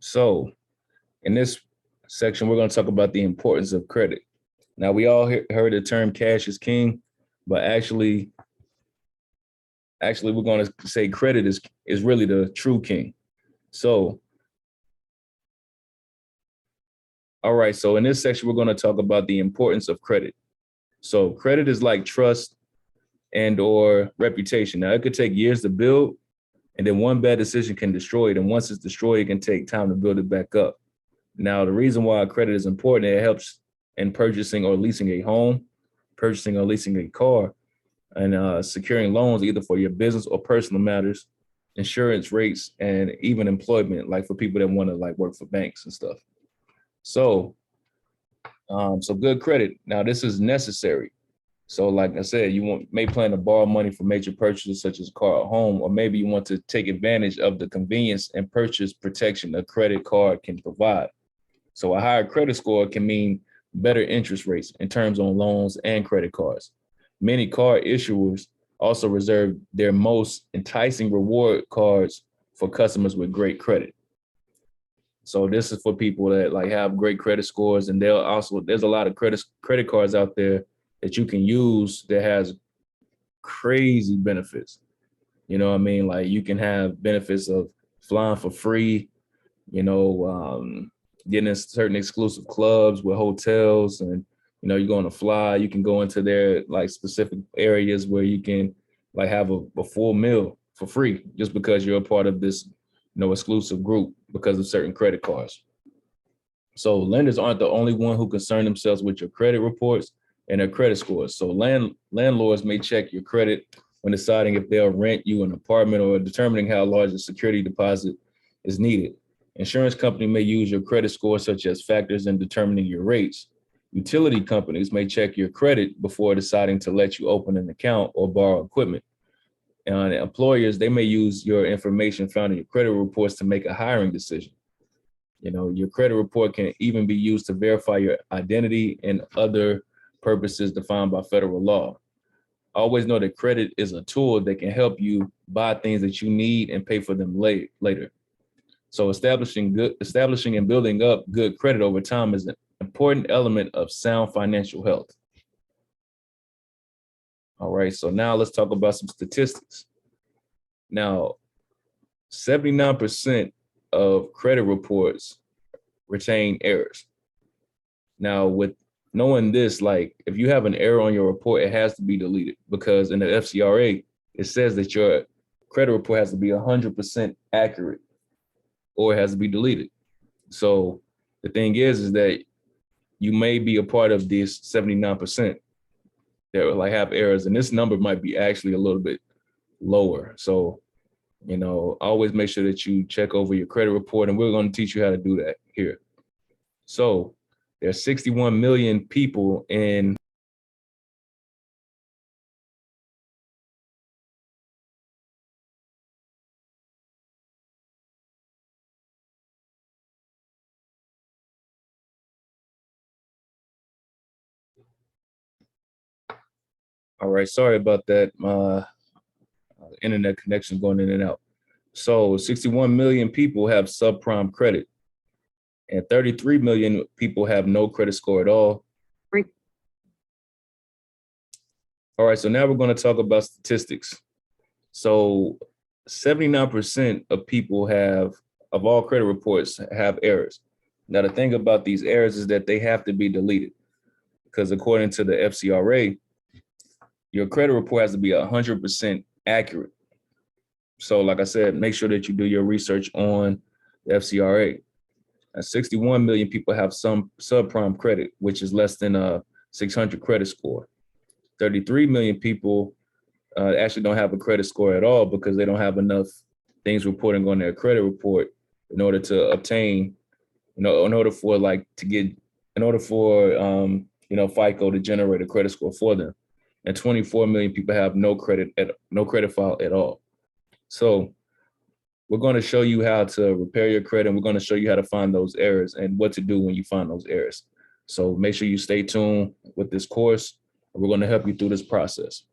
So in this section, we're going to talk about the importance of credit. Now, we all heard the term cash is king, but actually we're going to say credit is really the true king. So, all right. So in this section, we're going to talk about the importance of credit. So credit is like trust and or reputation. Now, it could take years to build, and then one bad decision can destroy it. And once it's destroyed, it can take time to build it back up. Now, the reason why credit is important, it helps in purchasing or leasing a home, purchasing or leasing a car, and securing loans either for your business or personal matters, insurance rates, and even employment, like for people that want to like work for banks and stuff. So good credit. Now, this is necessary. So like I said, may plan to borrow money for major purchases such as a car or home, or maybe you want to take advantage of the convenience and purchase protection a credit card can provide. So a higher credit score can mean better interest rates in terms on loans and credit cards. Many card issuers also reserve their most enticing reward cards for customers with great credit. So this is for people that like have great credit scores, and there's a lot of credit cards out there that you can use that has crazy benefits. You know what I mean? Like you can have benefits of flying for free, getting in certain exclusive clubs with hotels, and you're going to fly. You can go into their like specific areas where you can like have a full meal for free just because you're a part of this exclusive group because of certain credit cards. So lenders aren't the only one who concern themselves with your credit reports and their credit scores. So landlords may check your credit when deciding if they'll rent you an apartment or determining how large a security deposit is needed. Insurance company may use your credit score such as factors in determining your rates. Utility companies may check your credit before deciding to let you open an account or borrow equipment. And employers, they may use your information found in your credit reports to make a hiring decision. Your credit report can even be used to verify your identity and other purposes defined by federal law. Always know that credit is a tool that can help you buy things that you need and pay for them later. So establishing and building up good credit over time is an important element of sound financial health. All right, so now let's talk about some statistics. Now, 79% of credit reports retain errors. Now, with knowing this, like if you have an error on your report, it has to be deleted because in the FCRA, it says that your credit report has to be 100% accurate or it has to be deleted. So the thing is that you may be a part of this 79% that will like have errors, and this number might be actually a little bit lower. So, always make sure that you check over your credit report, and we're going to teach you how to do that here. So there's 61 million people in all right, sorry about that. My internet connection going in and out. So 61 million people have subprime credit, and 33 million people have no credit score at all. All right, so now we're going to talk about statistics. So 79% of people of all credit reports have errors. Now, the thing about these errors is that they have to be deleted because according to the FCRA, your credit report has to be 100% accurate. So like I said, make sure that you do your research on the FCRA. 61 million people have some subprime credit, which is less than a 600 credit score. 33 million people actually don't have a credit score at all because they don't have enough things reporting on their credit report in order to obtain, in order for FICO to generate a credit score for them. And 24 million people have no credit file at all. So we're going to show you how to repair your credit, and we're going to show you how to find those errors and what to do when you find those errors. So make sure you stay tuned with this course. We're going to help you through this process.